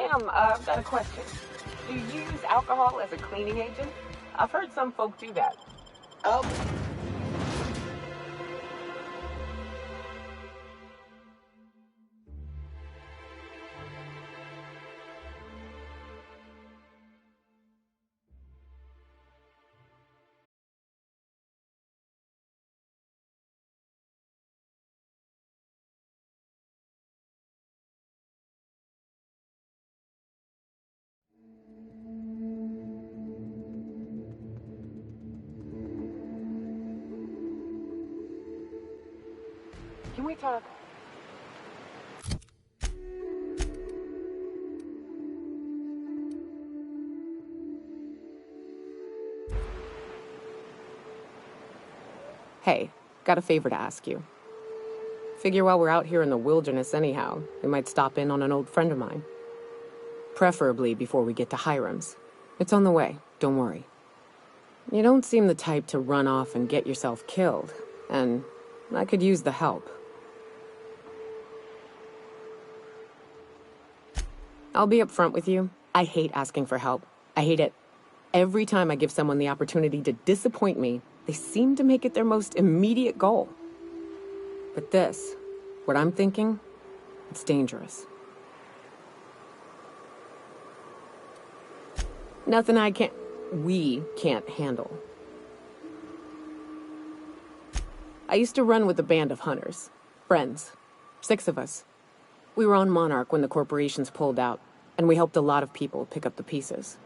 Sam, I've got a question. Do you use alcohol as a cleaning agent? I've heard some folk do that. Can we talk? Hey, got a favor to ask you. Figure while we're out here in the wilderness anyhow, we might stop in on an old friend of mine. Preferably before we get to Hiram's. It's on the way, don't worry. You don't seem the type to run off and get yourself killed, and I could use the help. I'll be upfront with you. I hate asking for help. I hate it. Every time I give someone the opportunity to disappoint me, they seem to make it their most immediate goal. But this, what I'm thinking, it's dangerous. Nothing we can't handle. I used to run with a band of hunters. Friends. 6 of us. We were on Monarch when the corporations pulled out, and we helped a lot of people pick up the pieces.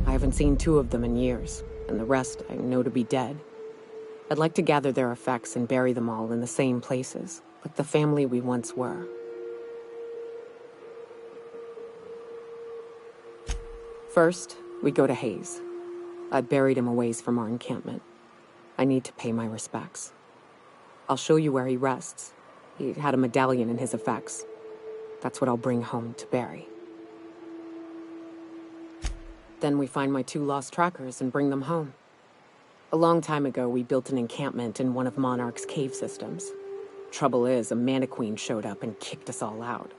I haven't seen 2 of them in years, and the rest I know to be dead. I'd like to gather their effects and bury them all in the same places, like the family we once were. First, we go to Hayes. I buried him a ways from our encampment. I need to pay my respects. I'll show you where he rests. He had a medallion in his effects. That's what I'll bring home to bury. Then we find my 2 lost trackers and bring them home. A long time ago, we built an encampment in one of Monarch's cave systems. Trouble is, a Mantiqueen showed up and kicked us all out.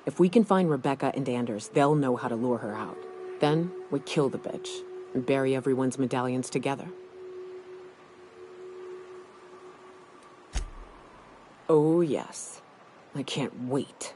If we can find Rebecca and Anders, they'll know how to lure her out. Then we kill the bitch and bury everyone's medallions together. Oh yes, I can't wait.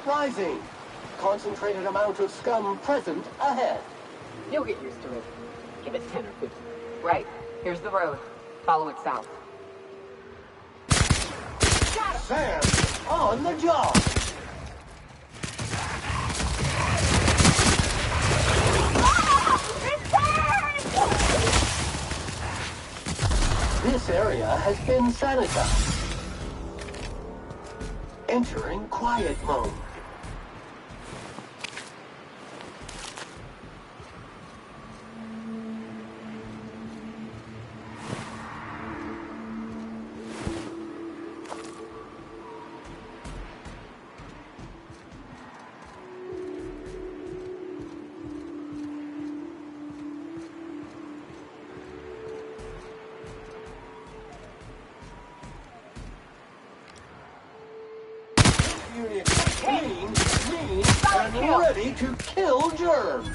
Rising. Concentrated amount of scum present ahead. You'll get used to it. Give it 10 or 15. Right, here's the road. Follow it south. Sam, on the job. This area has been sanitized. Entering quiet mode. Unit clean, mean, and ready to kill germs.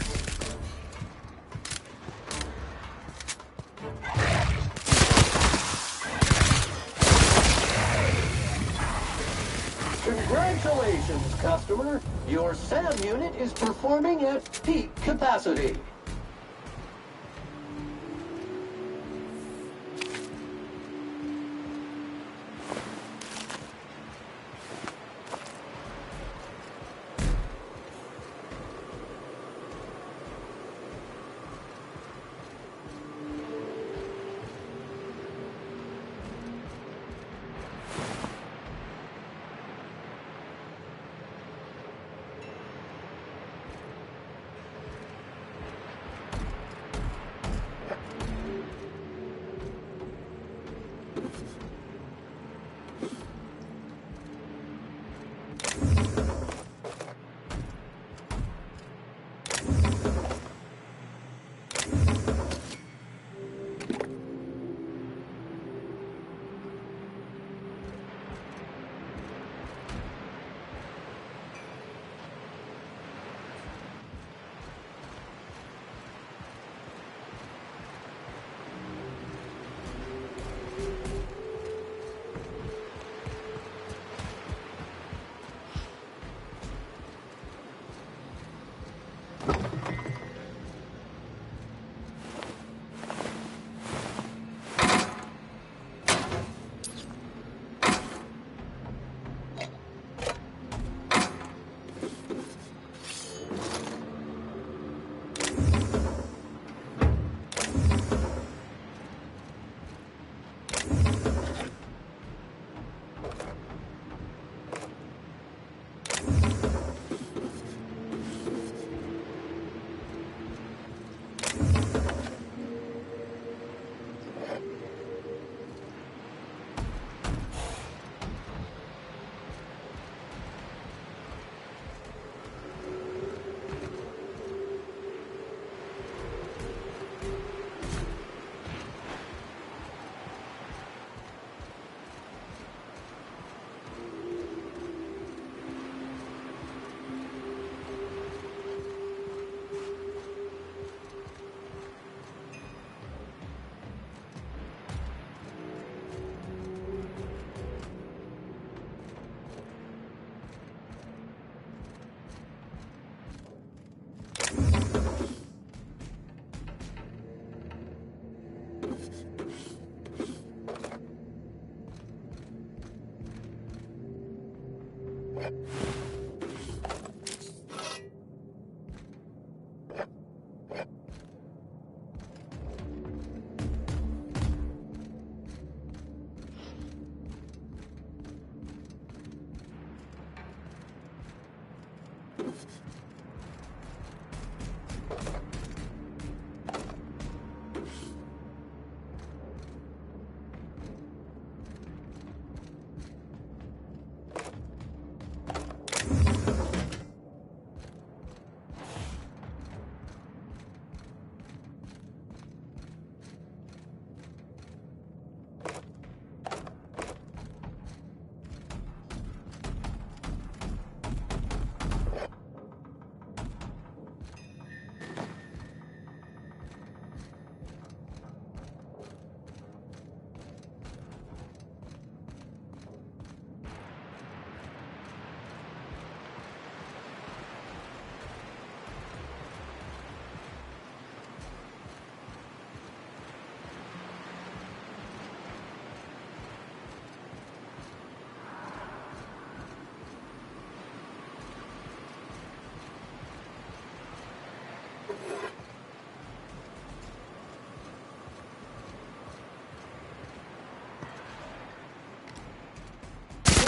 Congratulations, customer. Your SAM unit is performing at peak capacity.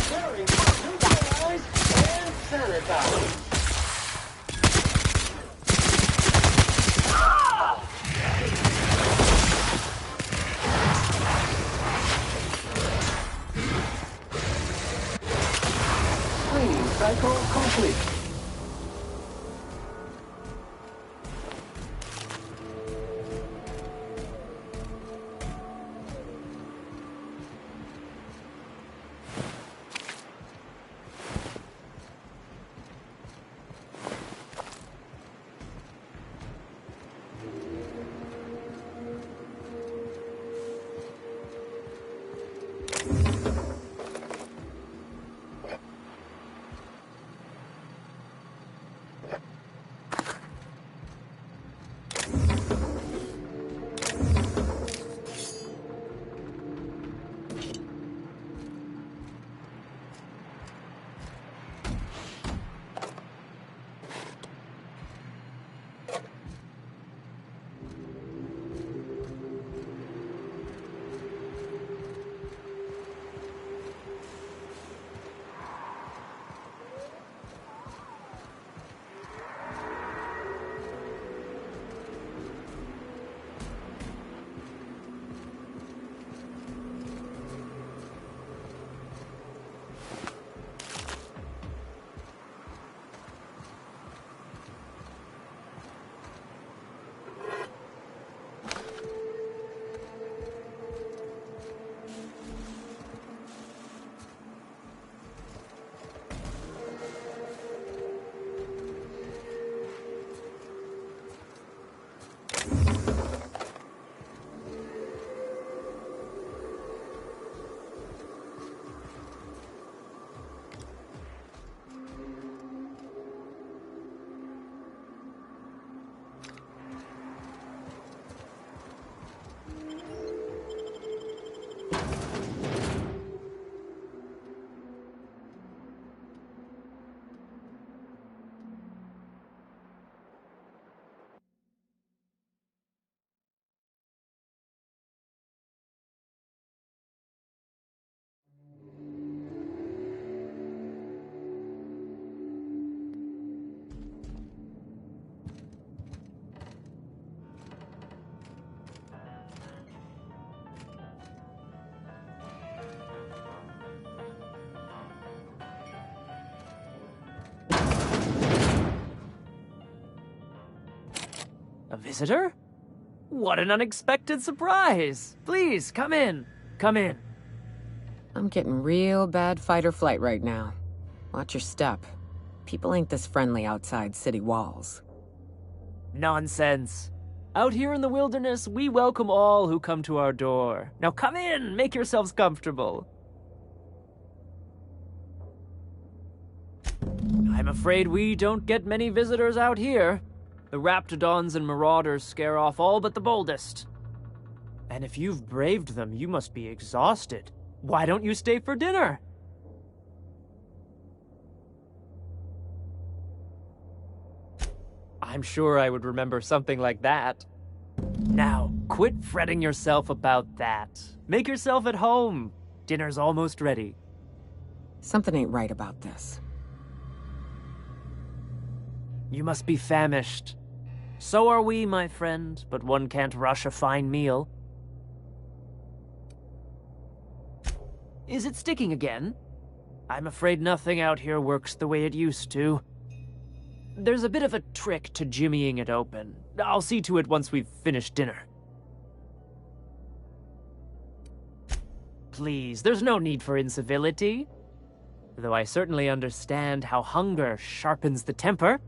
Preparing to neutralize and sanitize. Cleaning cycle complete. A visitor? What an unexpected surprise! Please, come in. Come in. I'm getting real bad fight or flight right now. Watch your step. People ain't this friendly outside city walls. Nonsense. Out here in the wilderness, we welcome all who come to our door. Now come in, make yourselves comfortable. I'm afraid we don't get many visitors out here. The Raptidons and Marauders scare off all but the boldest. And if you've braved them, you must be exhausted. Why don't you stay for dinner? I'm sure I would remember something like that. Now, quit fretting yourself about that. Make yourself at home. Dinner's almost ready. Something ain't right about this. You must be famished. So are we, my friend, but one can't rush a fine meal. Is it sticking again? I'm afraid nothing out here works the way it used to. There's a bit of a trick to jimmying it open. I'll see to it once we've finished dinner. Please, there's no need for incivility. Though I certainly understand how hunger sharpens the temper.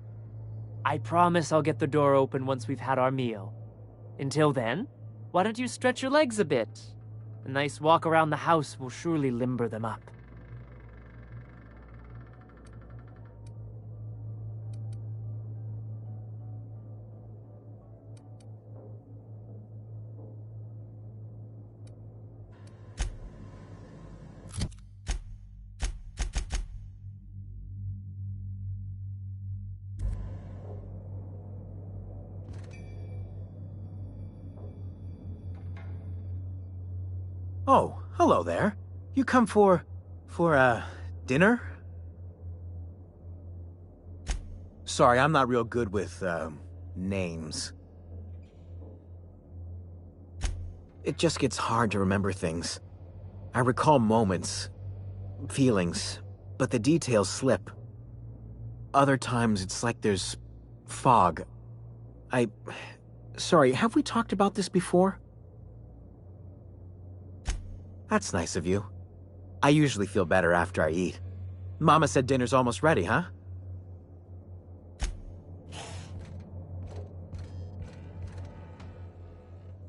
I promise I'll get the door open once we've had our meal. Until then, why don't you stretch your legs a bit? A nice walk around the house will surely limber them up. Oh, hello there. You come for dinner? Sorry, I'm not real good with, names. It just gets hard to remember things. I recall moments, feelings, but the details slip. Other times, it's like there's fog. Sorry, have we talked about this before? That's nice of you. I usually feel better after I eat. Mama said dinner's almost ready, huh?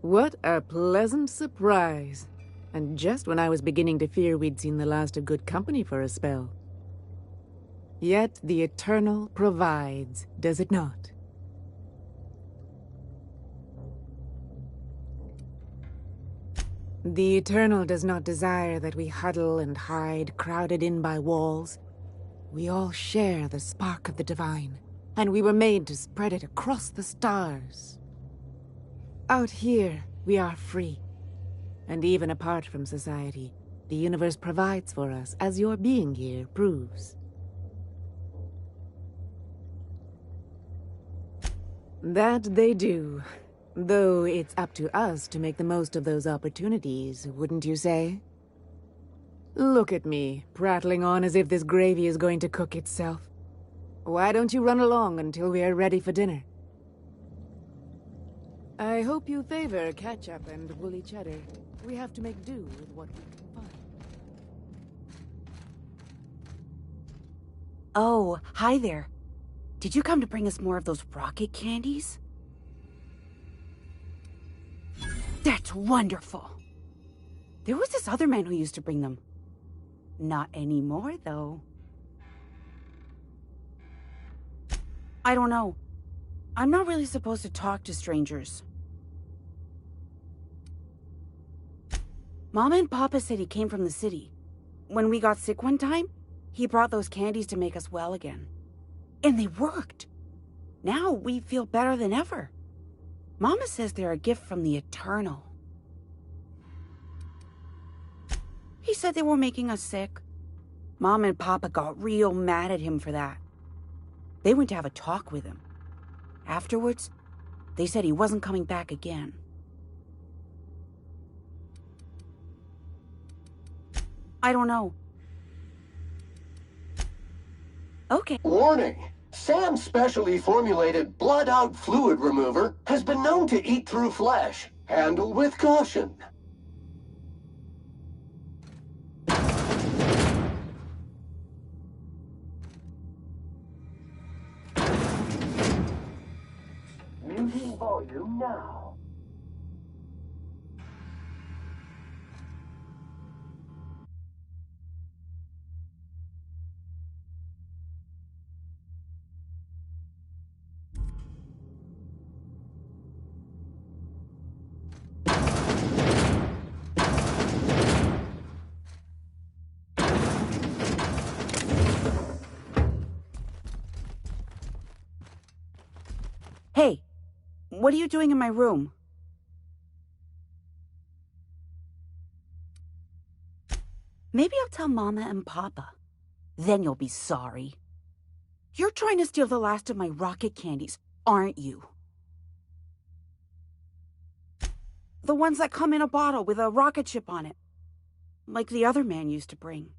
What a pleasant surprise. And just when I was beginning to fear we'd seen the last of good company for a spell. Yet the Eternal provides, does it not? The Eternal does not desire that we huddle and hide, crowded in by walls. We all share the spark of the divine, and we were made to spread it across the stars. Out here, we are free. And even apart from society, the universe provides for us, as your being here proves. That they do. Though it's up to us to make the most of those opportunities, wouldn't you say? Look at me, prattling on as if this gravy is going to cook itself. Why don't you run along until we are ready for dinner? I hope you favor ketchup and woolly cheddar. We have to make do with what we can find. Oh, hi there. Did you come to bring us more of those rocket candies? That's wonderful! There was this other man who used to bring them. Not anymore, though. I don't know. I'm not really supposed to talk to strangers. Mama and Papa said he came from the city. When we got sick one time, he brought those candies to make us well again. And they worked! Now we feel better than ever. Mama says they're a gift from the Eternal. He said they were making us sick. Mom and Papa got real mad at him for that. They went to have a talk with him. Afterwards, they said he wasn't coming back again. I don't know. Okay. Warning! Sam's specially formulated blood-out fluid remover has been known to eat through flesh. Handle with caution. Muting volume now. Hey, what are you doing in my room? Maybe I'll tell Mama and Papa. Then you'll be sorry. You're trying to steal the last of my rocket candies, aren't you? The ones that come in a bottle with a rocket ship on it. Like the other man used to bring.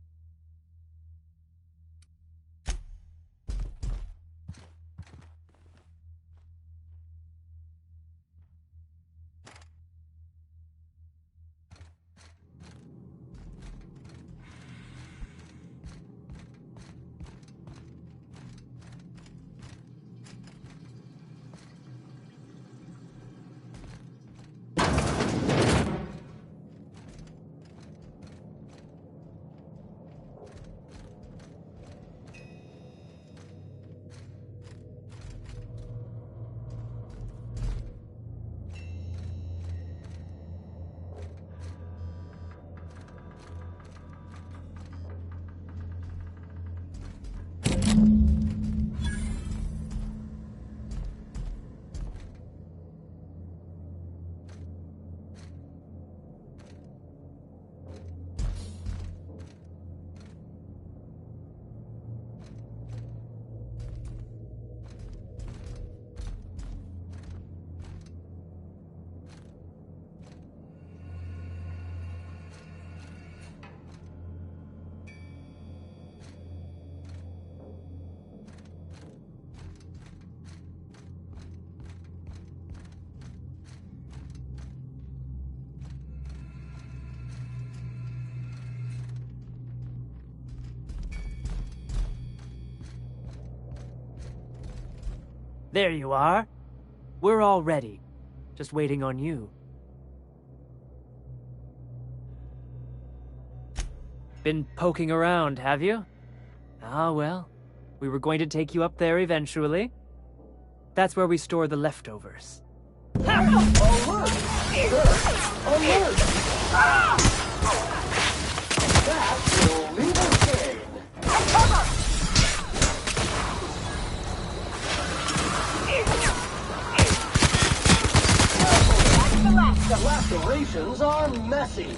There you are. We're all ready. Just waiting on you. Been poking around, have you? Ah, well. We were going to take you up there eventually. That's where we store the leftovers. Alert! Alert! That will leave a stain. The lacerations are messy.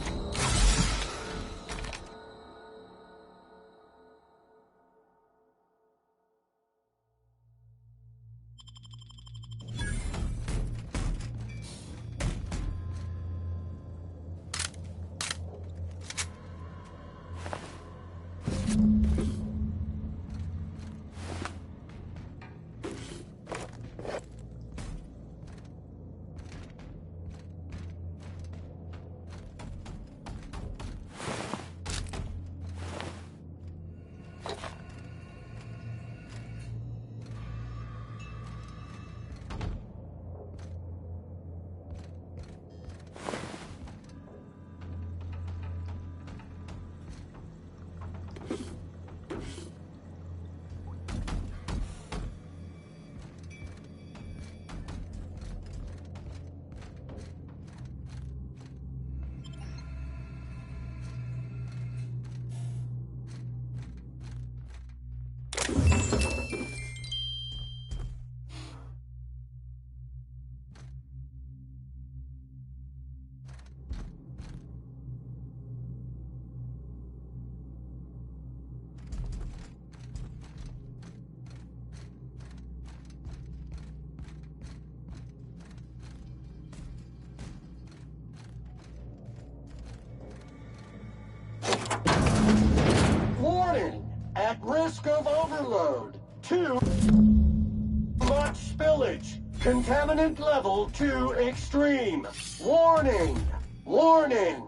Warning! At risk of overload. 2 Much spillage. Contaminant level 2 extreme. Warning! Warning!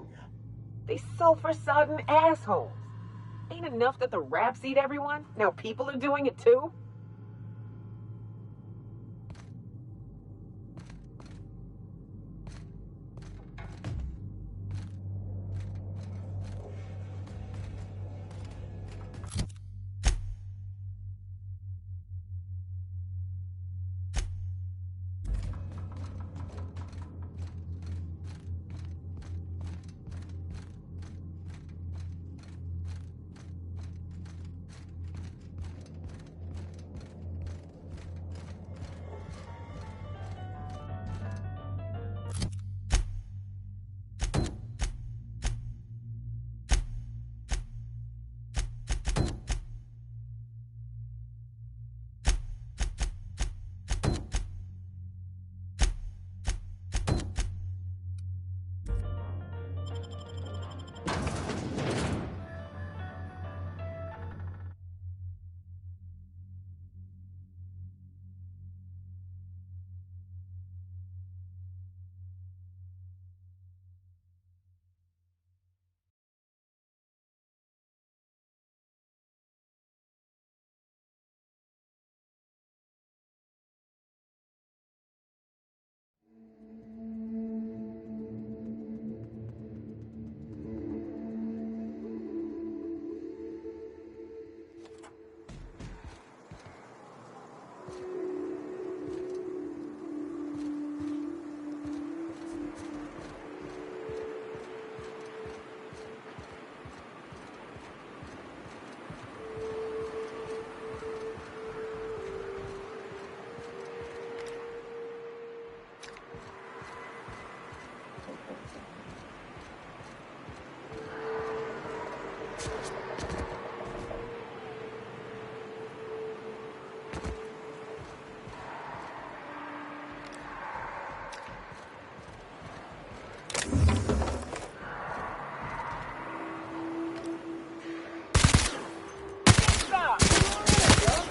They sulfur-sodden assholes. Ain't enough that the rats eat everyone? Now people are doing it too?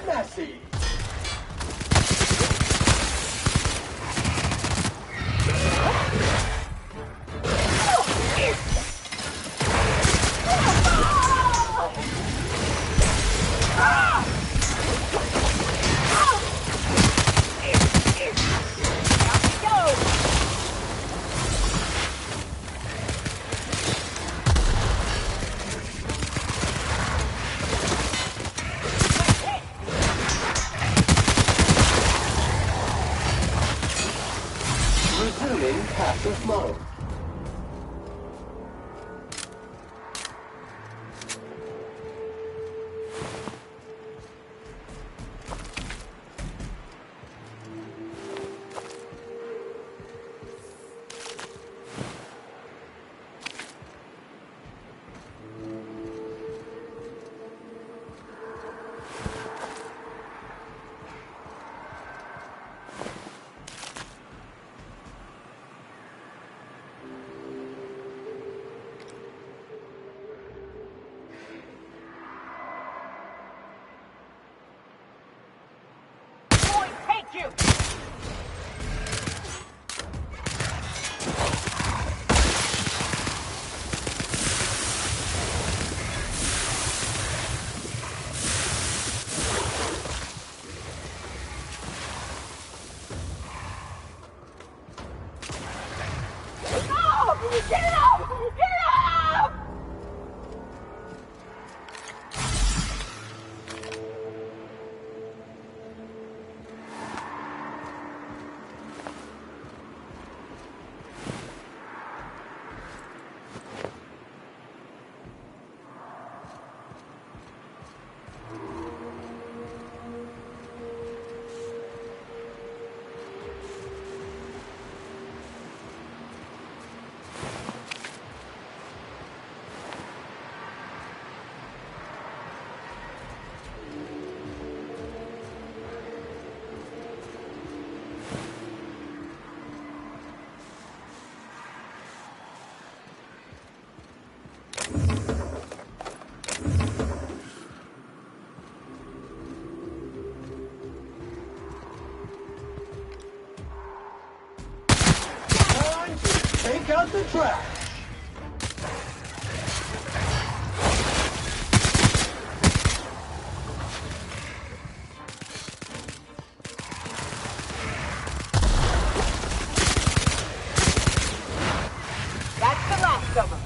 Messy. Resuming passive mode. Take out the trash. That's the last of them.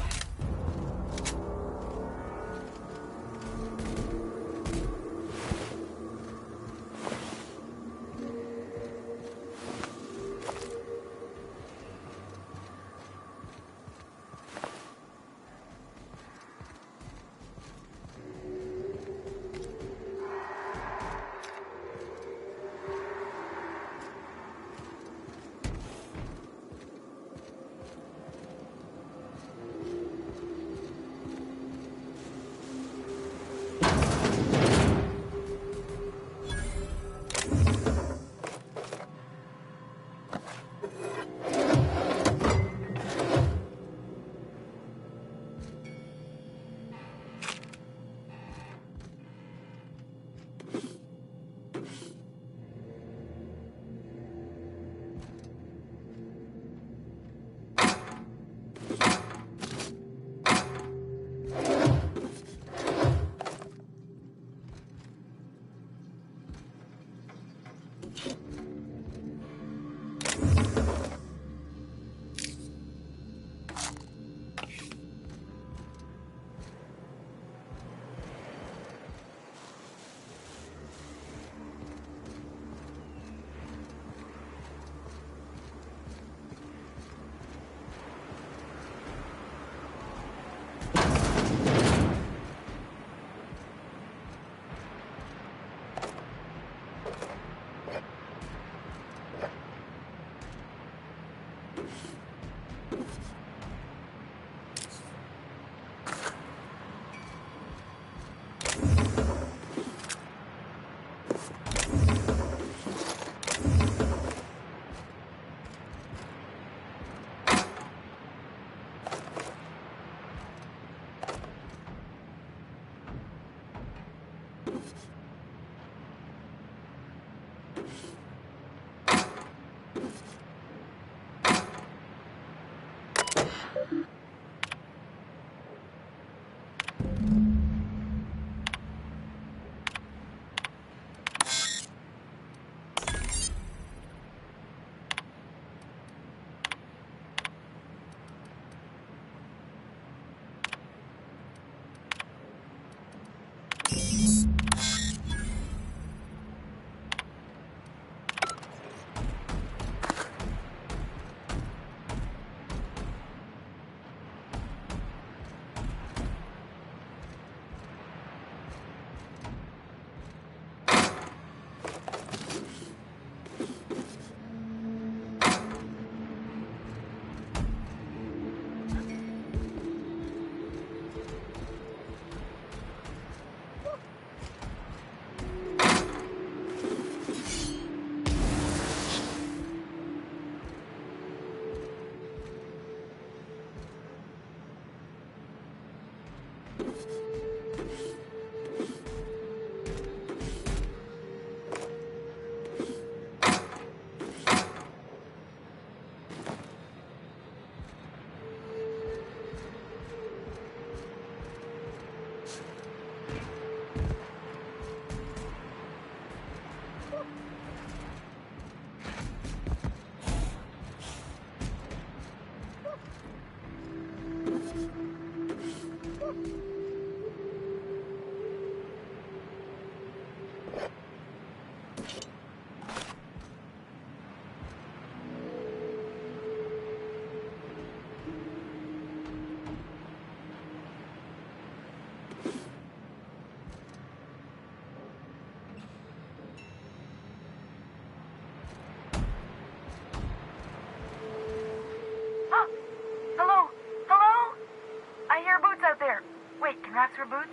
Congrats for boots?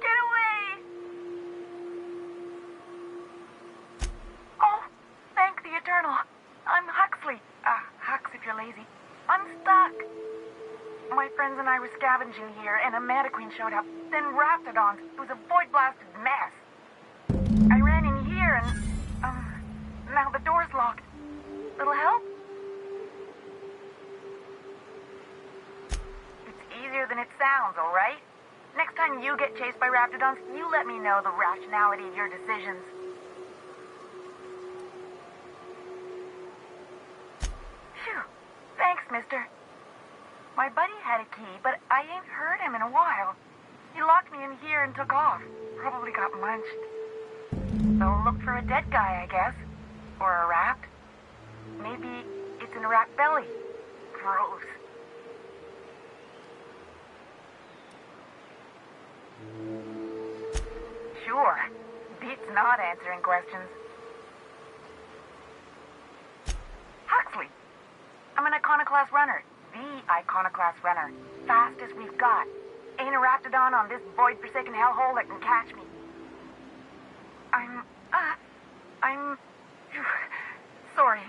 Get away! Oh, thank the Eternal. I'm Huxley. Hux if you're lazy. I'm stuck. My friends and I were scavenging here, and a Manta Queen showed up, then Raptidons. It was a void-blasted mess. I ran in here, and Now the door's locked. Little help? It's easier than it sounds, all right? Next time you get chased by raptidons, you let me know the rationality of your decisions. Phew. Thanks, mister. My buddy had a key, but I ain't heard him in a while. He locked me in here and took off. Probably got munched. So look for a dead guy, I guess. Or a rat. Maybe it's in a rat belly. Gross. Sure. Beats not answering questions. Huxley. I'm an iconoclast runner. The iconoclast runner. Fastest we've got. Ain't a raptidon on this void-forsaken hellhole that can catch me. I'm... Sorry.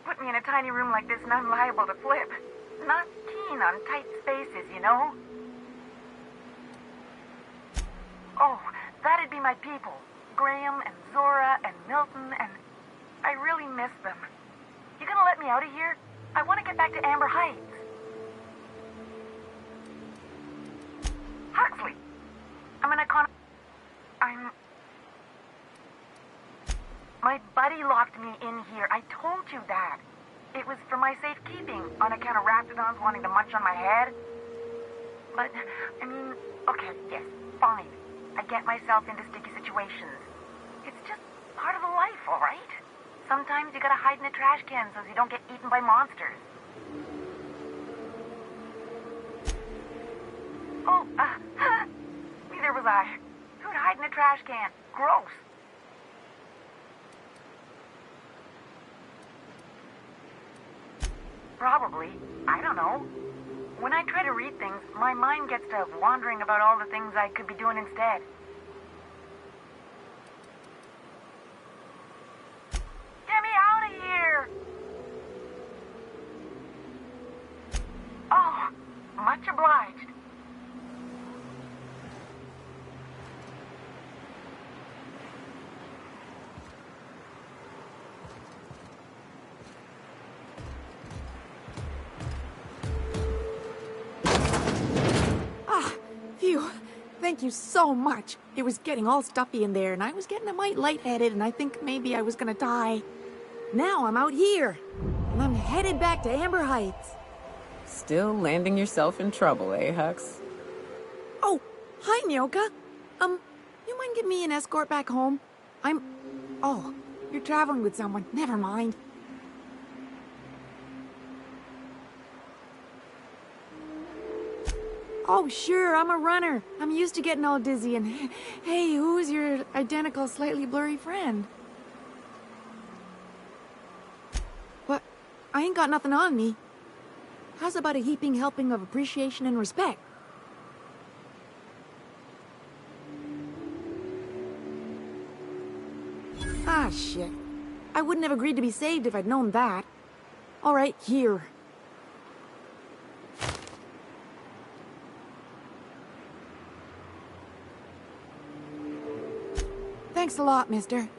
Put me in a tiny room like this and I'm liable to flip. Not keen on tight spaces, you know? Oh, that'd be my people. Graham and Zora and Milton and... I really miss them. You gonna let me out of here? I want to get back to Amber Heights. Huxley! I'm an My buddy locked me in here. I told you that. It was for my safekeeping, on account of raptidons wanting to munch on my head. But, I mean, okay, yes, fine. I get myself into sticky situations. It's just part of the life, all right? Sometimes you gotta hide in a trash can so you don't get eaten by monsters. Oh, neither was I. Who'd hide in a trash can? Gross. Probably. I don't know. When I try to read things, my mind gets to wandering about all the things I could be doing instead. Get me out of here! Oh, much obliged. Phew. Thank you so much. It was getting all stuffy in there, and I was getting a mite lightheaded, and I think maybe I was gonna die. Now I'm out here, and I'm headed back to Amber Heights. Still landing yourself in trouble, eh, Hux? Oh, hi, Nyoka. You mind giving me an escort back home? Oh, you're traveling with someone. Never mind. Oh, sure, I'm a runner. I'm used to getting all dizzy and... Hey, who's your identical, slightly blurry friend? What? I ain't got nothing on me. How's about a heaping helping of appreciation and respect? Ah, shit. I wouldn't have agreed to be saved if I'd known that. All right, here. Thanks a lot, mister.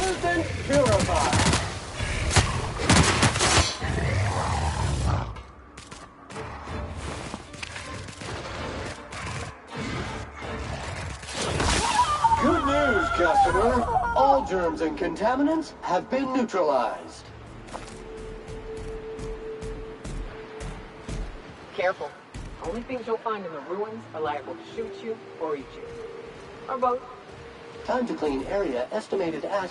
Pollutant purified. Good news, customer. All germs and contaminants have been neutralized. Careful. Only things you'll find in the ruins are liable to shoot you or eat you. Or both. Time to clean area estimated at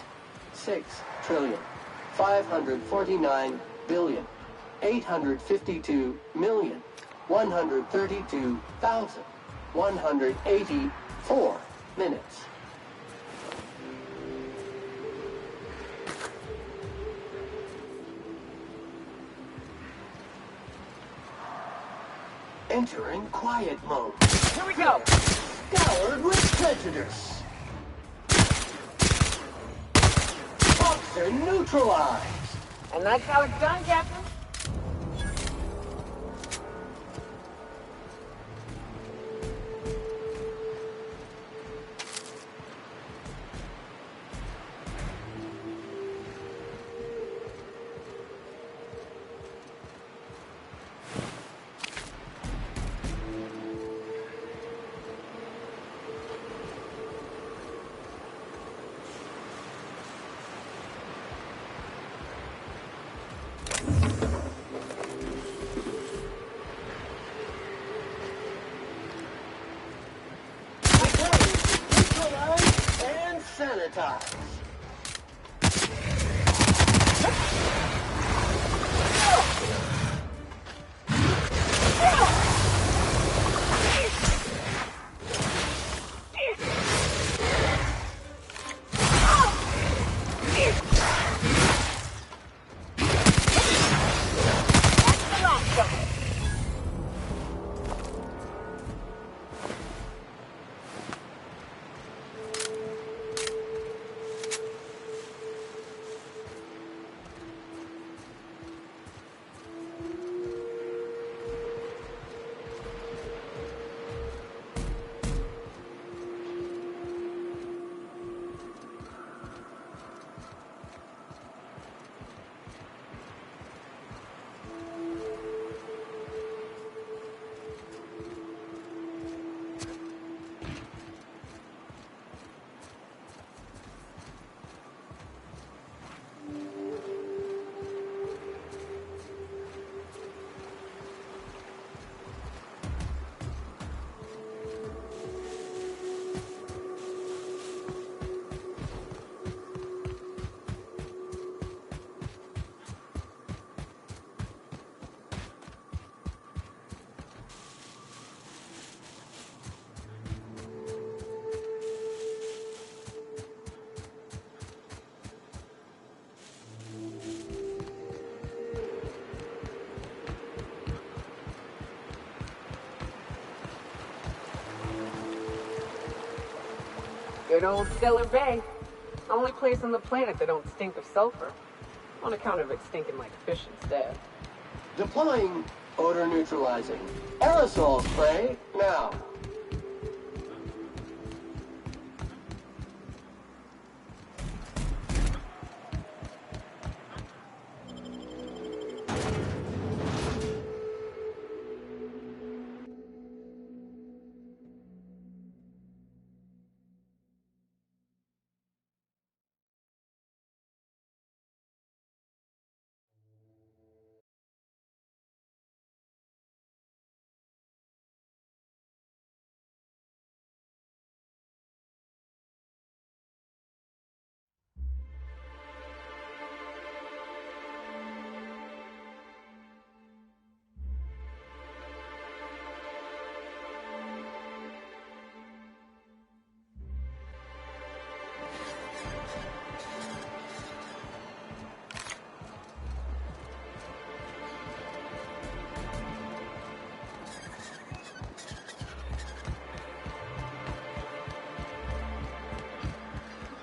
6,349,852,132,184 minutes. Entering quiet mode. Here we go! Scoured with prejudice. Toxin neutralized. And that's how it's done, Captain. Neutralize and sanitize. Good old Stellar Bay. Only place on the planet that don't stink of sulfur. On account of it stinking like fish instead. Deploying odor neutralizing aerosol spray now.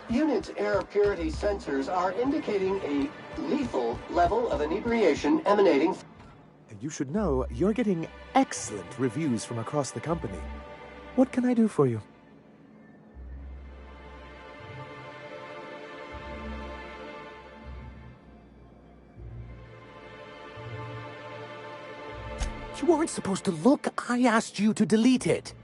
Unit's air purity sensors are indicating a lethal level of inebriation emanating. You should know you're getting excellent reviews from across the company. What can I do for you? You weren't supposed to look. I asked you to delete it.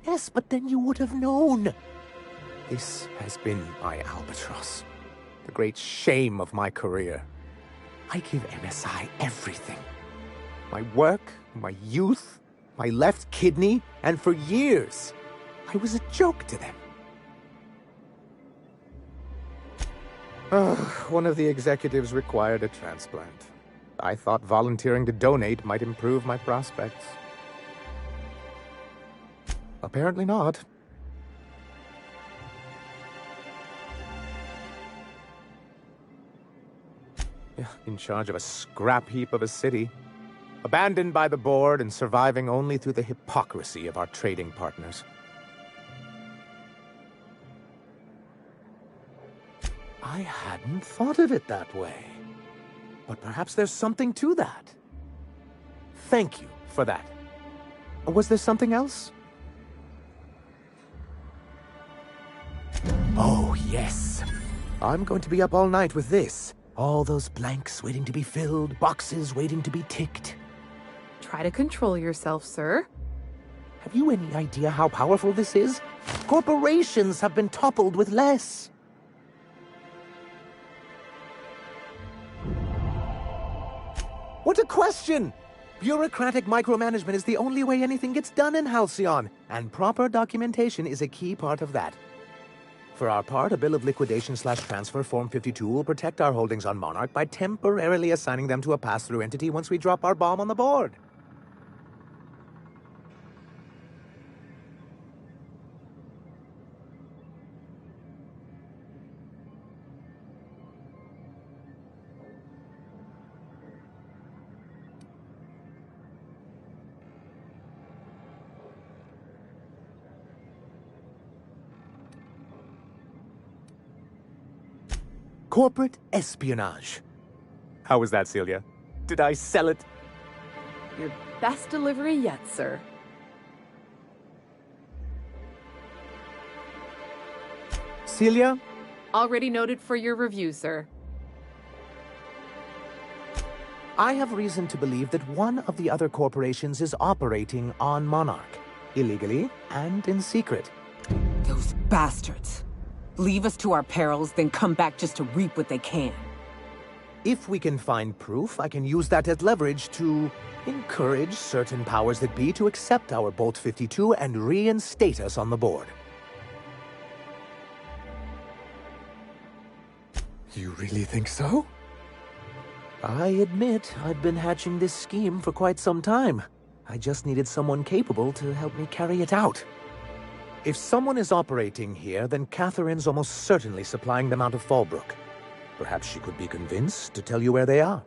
Yes, but then you would have known. This has been my albatross. The great shame of my career. I give MSI everything. My work, my youth, my left kidney, and for years, I was a joke to them. One of the executives required a transplant. I thought volunteering to donate might improve my prospects. Apparently not. In charge of a scrap heap of a city. Abandoned by the board and surviving only through the hypocrisy of our trading partners. I hadn't thought of it that way. But perhaps there's something to that. Thank you for that. Was there something else? Oh, yes. I'm going to be up all night with this. All those blanks waiting to be filled, boxes waiting to be ticked. Try to control yourself, sir. Have you any idea how powerful this is? Corporations have been toppled with less. What a question! Bureaucratic micromanagement is the only way anything gets done in Halcyon, and proper documentation is a key part of that. For our part, a bill of liquidation/transfer Form 52 will protect our holdings on Monarch by temporarily assigning them to a pass-through entity once we drop our bomb on the board. Corporate espionage. How was that, Celia? Did I sell it? Your best delivery yet, sir. Celia? Already noted for your review, sir. I have reason to believe that one of the other corporations is operating on Monarch, illegally and in secret. Those bastards. Leave us to our perils, then come back just to reap what they can. If we can find proof, I can use that as leverage to encourage certain powers that be to accept our Bolt 52 and reinstate us on the board. You really think so? I admit I've been hatching this scheme for quite some time. I just needed someone capable to help me carry it out. If someone is operating here, then Catherine's almost certainly supplying them out of Fallbrook. Perhaps she could be convinced to tell you where they are.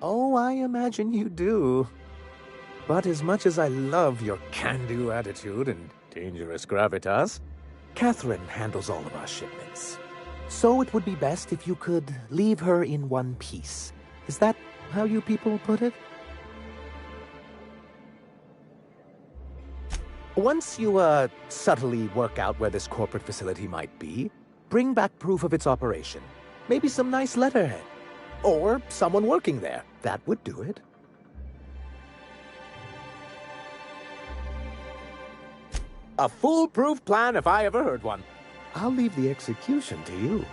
Oh, I imagine you do. But as much as I love your can-do attitude and dangerous gravitas, Catherine handles all of our shipments. So it would be best if you could leave her in one piece. Is that how you people put it? Once you, subtly work out where this corporate facility might be, bring back proof of its operation. Maybe some nice letterhead. Or someone working there. That would do it. A foolproof plan if I ever heard one. I'll leave the execution to you.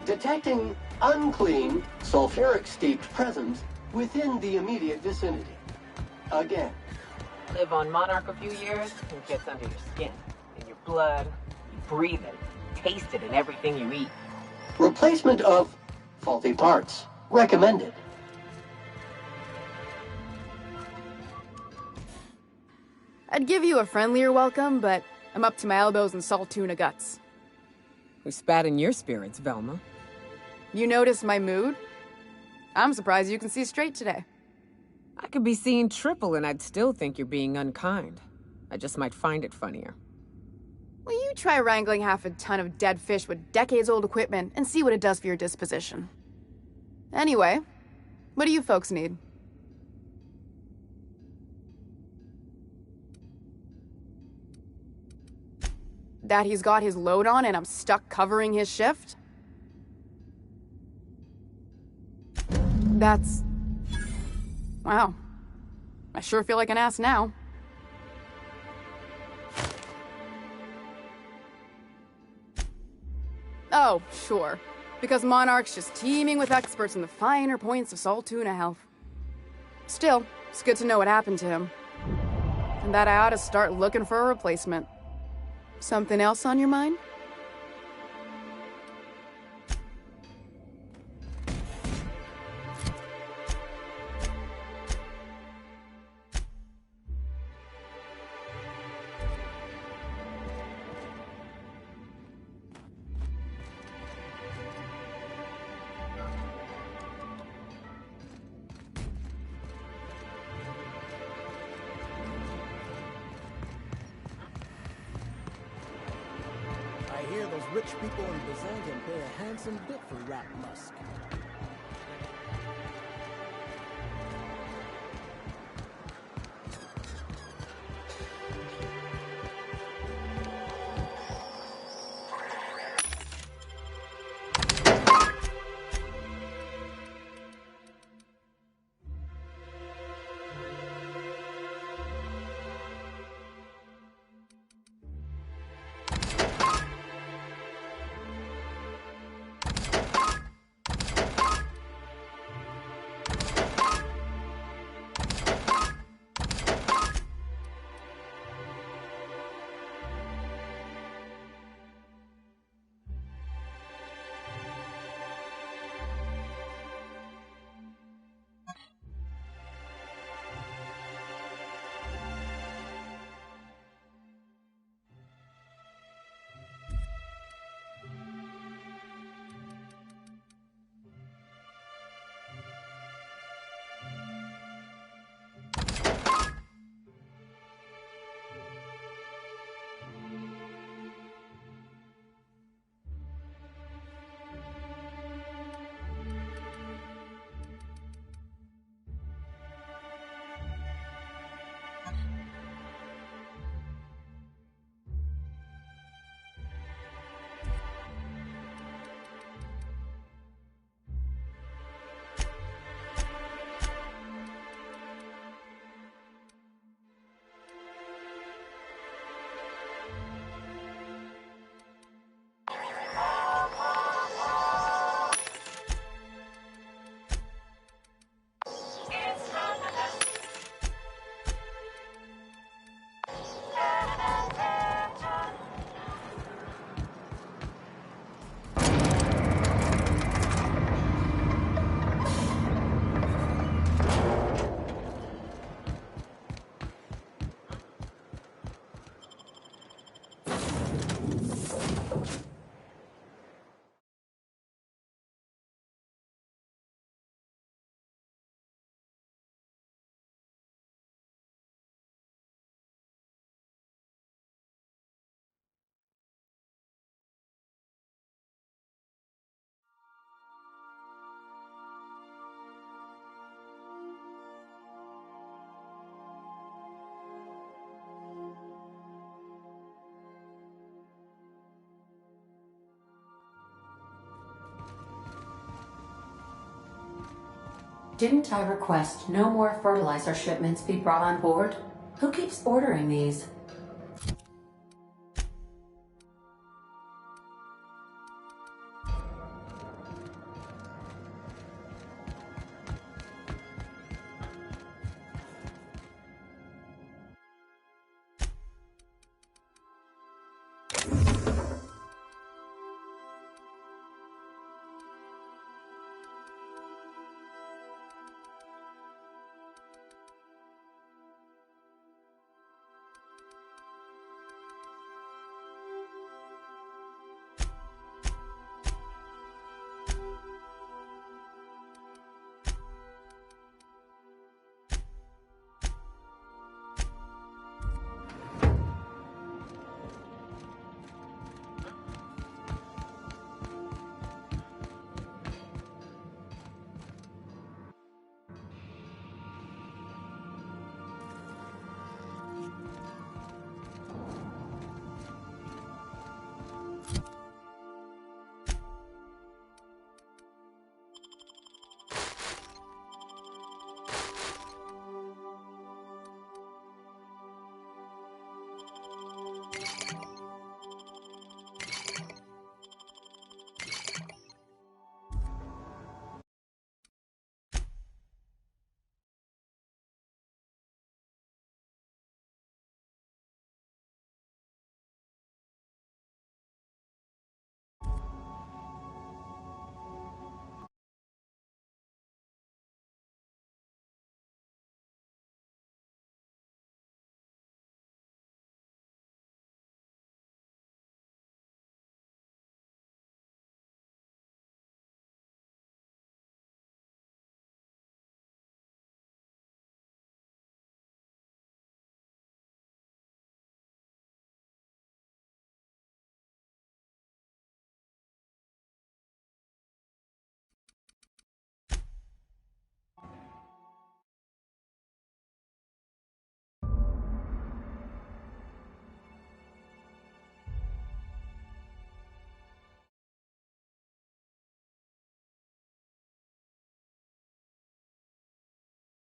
Detecting unclean, sulfuric-steeped presence within the immediate vicinity. Again. Live on Monarch a few years, it gets under your skin, in your blood, you breathe it, taste it in everything you eat. Replacement of faulty parts recommended. I'd give you a friendlier welcome, but I'm up to my elbows in salt tuna guts. We spat in your spirits, Velma. You noticed my mood? I'm surprised you can see straight today. I could be seeing triple and I'd still think you're being unkind. I just might find it funnier. Well, you try wrangling half a ton of dead fish with decades-old equipment and see what it does for your disposition. Anyway, what do you folks need? That he's got his load on and I'm stuck covering his shift? That's... Wow. I sure feel like an ass now. Oh, sure. Because Monarch's just teeming with experts in the finer points of salt tuna health. Still, it's good to know what happened to him. And that I ought to start looking for a replacement. Something else on your mind? I hear those rich people in Byzantium pay a handsome bit for rat musk. Didn't I request no more fertilizer shipments be brought on board? Who keeps ordering these?